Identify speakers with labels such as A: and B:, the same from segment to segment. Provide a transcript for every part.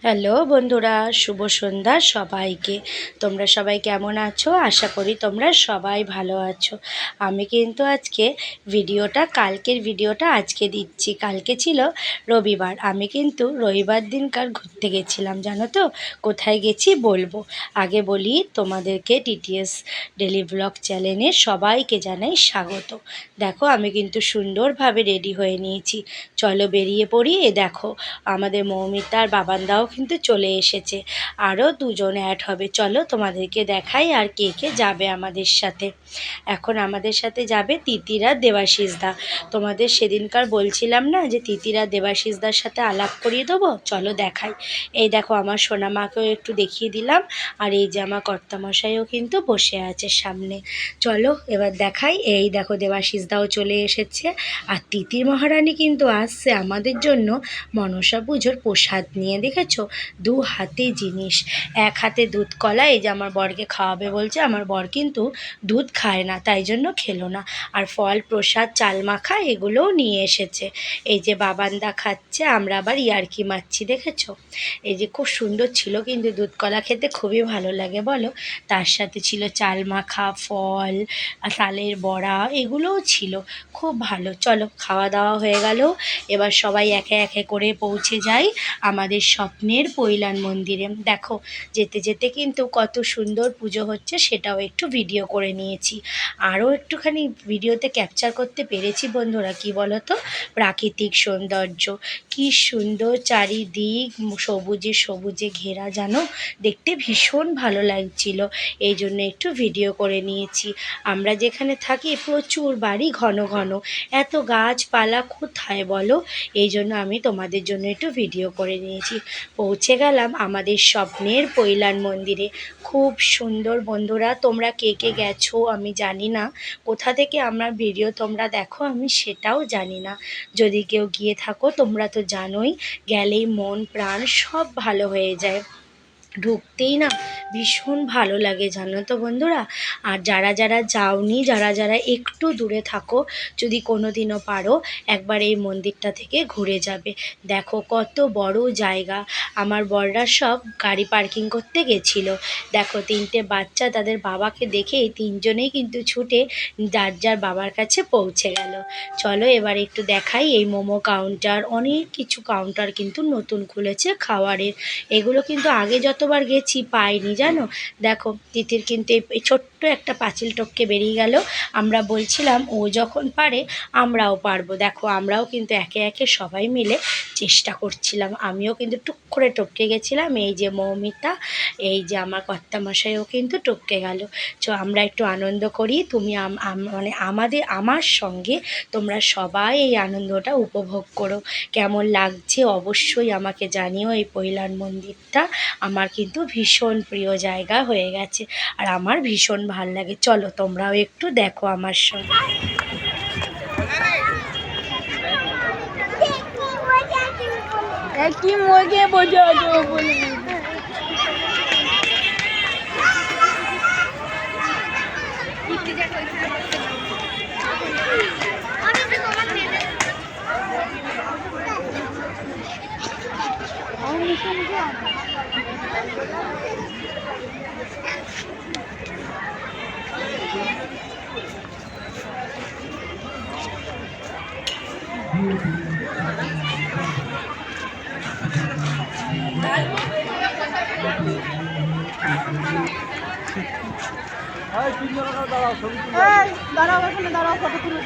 A: Hello বন্ধুরা, শুভ সন্ধ্যা সবাইকে। তোমরা সবাই কেমন আছো? আশা করি তোমরা সবাই ভালো আছো। আমি কিন্তু আজকে কালকের ভিডিওটা আজকে দিচ্ছি। কালকে ছিল রবিবার। আমি কিন্তু রবিবার দিনকার ঘুরতে গেছিলাম, জানো তো? কোথায় গেছি বলবো। আগে বলি তোমাদেরকে, টিটিএস ডেলি ব্লগ চ্যানেলে সবাইকে জানাই স্বাগত। দেখো আমি কিন্তু সুন্দরভাবে রেডি হয়ে নিয়েছি। চলো বেরিয়ে পড়ি। দেখো আমাদের মৌমিতার বাবানদাও কিন্তু চলে এসেছে। আরও দুজন অ্যাড হবে। চলো তোমাদেরকে দেখাই আর কে কে যাবে আমাদের সাথে। এখন আমাদের সাথে যাবে তিতিরা, দেবাশিসদা। তোমাদের সেদিনকার বলছিলাম না যে তিতিরা দেবাশিসদার সাথে আলাপ করিয়ে দেবো? চলো দেখাই। এই দেখো আমার সোনামাকেও একটু দেখিয়ে দিলাম। আর এই যে আমার কর্তামশাইও কিন্তু বসে আছে সামনে। চলো এবার দেখাই। এই দেখো দেবাশিসদাও চলে এসেছে। আর তিতির মহারানী কিন্তু আসছে আমাদের জন্য মনসা পুজোর প্রসাদ নিয়ে। দেখেছো? দু হাতে জিনিস, এক হাতে দুধ কলা। এই যে আমার বরকে খাওয়াবে বলছে। আমার বর কিন্তু দুধ খায় না, তাই জন্য খেলো না। আর ফল প্রসাদ, চাল মাখা এগুলোও নিয়ে এসেছে। এই যে বাবান্দা খাচ্ছে, আমরা আবার ইয়ার্কি মারছি। দেখেছো? এই যে খুব সুন্দর ছিল কিন্তু দুধ কলা খেতে খুবই ভালো লাগে বলো। তার সাথে ছিল চাল মাখা, ফল, তালের বড়া, এগুলোও ছিল। খুব ভালো। চলো খাওয়া দাওয়া হয়ে গেল। এবার সবাই একে একে করে পৌঁছে যাই আমাদের স্বপ্নের পৈলান মন্দিরে। দেখো যেতে যেতে কিন্তু কত সুন্দর পুজো হচ্ছে সেটাও একটু ভিডিও করে নিয়েছি। আরও একটুখানি ভিডিওতে ক্যাপচার করতে পেরেছি বন্ধুরা। কি বলো তো? প্রাকৃতিক সৌন্দর্য কি সুন্দর, চারিদিক সবুজে সবুজে ঘেরা, জানো? দেখতে ভীষণ ভালো লাগছিল। এই জন্য একটু ভিডিও করে নিয়েছি। আমরা যেখানে থাকি প্রচুর বাড়ি, ঘন ঘন, এত গাছপালা কোথায় বলো? এই জন্য আমি তোমাদের জন্য একটু ভিডিও করে নিয়েছি। পৌঁছে গেলাম আমাদের স্বপ্নের পৈলান মন্দিরে। খুব সুন্দর বন্ধুরা। তোমরা কে কে গেছো আমি জানি না। কোথা থেকে আমার ভিডিও তোমরা দেখো আমি সেটাও জানি না। যদি কেউ গিয়ে থাকো তোমরা তো জানোই, গেলেই মন প্রাণ সব ভালো হয়ে যায়। ঢুকতেই না ভীষণ ভালো লাগে, জানো তো বন্ধুরা। আর যারা যারা যাওনি, যারা যারা একটু দূরে থাকো, যদি কোনো দিনও পারো একবার এই মন্দিরটা থেকে ঘুরে যাবে। দেখো কত বড় জায়গা। আমার বররা সব গাড়ি পার্কিং করতে গেছিলো। দেখো তিনটে বাচ্চা তাদের বাবাকে দেখেই তিনজনেই কিন্তু ছুটে যার যার বাবার কাছে পৌঁছে গেল। চলো এবার একটু দেখাই। এই মোমো কাউন্টার, অনেক কিছু কাউন্টার কিন্তু নতুন খুলেছে খাওয়ারের। এগুলো কিন্তু আগে যতবার গেছি পাইনি, জানো। দেখো তিতির কিন্তু এই ছোট্ট একটা পাঁচিল টপকে বেরিয়ে গেল। আমরা বলছিলাম ও যখন পারে আমরাও পারবো। দেখো আমরাও কিন্তু একে একে সবাই মিলে চেষ্টা করছিলাম। আমিও কিন্তু টুক করে টপকে গেছিলাম। এই যে মৌমিতা, এই যে আমার কর্তামশাইও কিন্তু টপকে গেল। আমরা একটু আনন্দ করি। তুমি মানে আমার সঙ্গে তোমরা সবাই এই আনন্দটা উপভোগ করো। কেমন লাগছে অবশ্যই আমাকে জানিও। এই পৈলান মন্দিরটা আমার কিন্তু ভীষণ প্রিয় জায়গা হয়ে গেছে। আর আমার ভীষণ ভাল লাগে। চলো তোমরাও একটু দেখো আমার সঙ্গে।
B: একই মুরগি বোঝা বলে দাঁড়াও, এখানে দাঁড়াও, ফটো তুলে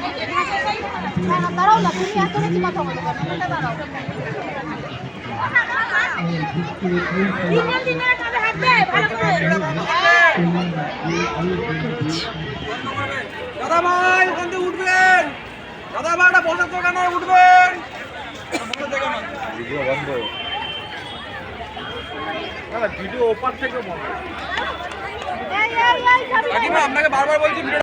B: দাঁড়াও না, তুমি এত বেশি কথা বলতে পারো না, দাঁড়াও।
C: দাদা ভাই ওখান থেকে উঠবেন। দাদা ভাই একটা বসার দোকানে উঠবেন। ভিডিও বন্ধ। ভিডিও ওপার থেকে বন্ধ। আপনাকে বারবার বলছি ভিডিও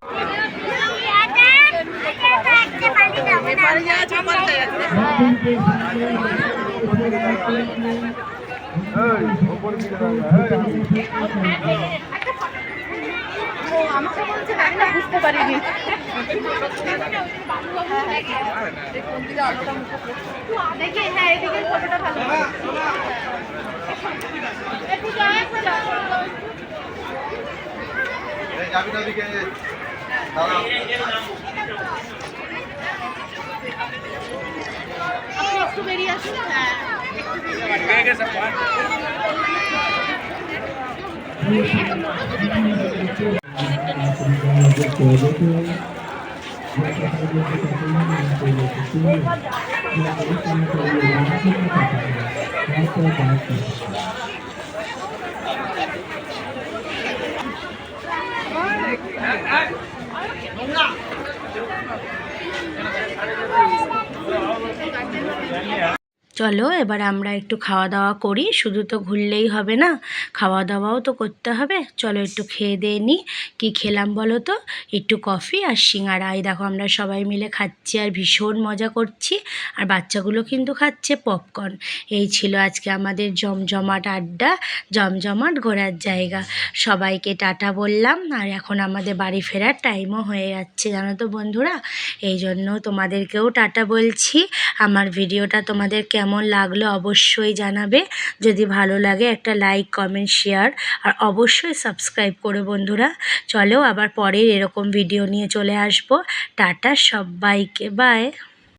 B: আমাকে বলছে আমি না বুঝতে পারিনি। দেখি হ্যাঁ এদিকে ফটোটা ভালো। আপনি একটু বেরিয়ে আসুন। হ্যাঁ
A: চলো এবার আমরা একটু খাওয়া দাওয়া করি, শুধু তো ঘুরলেই হবে না, খাওয়া দাওয়াও তো করতে হবে। চলো একটু খেয়ে দিয়ে নিই। কী খেলাম বলো তো? একটু কফি আর সিঙ্গারা। এই দেখো আমরা সবাই মিলে খাচ্ছি আর ভীষণ মজা করছি, আর বাচ্চাগুলো কিন্তু খাচ্ছে পপকর্ন। এই ছিল আজকে আমাদের জমজমাট আড্ডা, জমজমাট ঘোরার জায়গা। সবাইকে টাটা বললাম, আর এখন আমাদের বাড়ি ফেরার টাইমও হয়ে যাচ্ছে জানো তো বন্ধুরা, এই জন্য তোমাদেরকেও টাটা বলছি। আমার ভিডিওটা তোমাদের কেমন লাগলো অবশ্যই জানাবে। যদি ভালো লাগে একটা লাইক, কমেন্ট, শেয়ার আর অবশ্যই সাবস্ক্রাইব করো বন্ধুরা। চলো আবার পরের এরকম ভিডিও নিয়ে চলে আসবো। টাটা সবাইকে, বাই।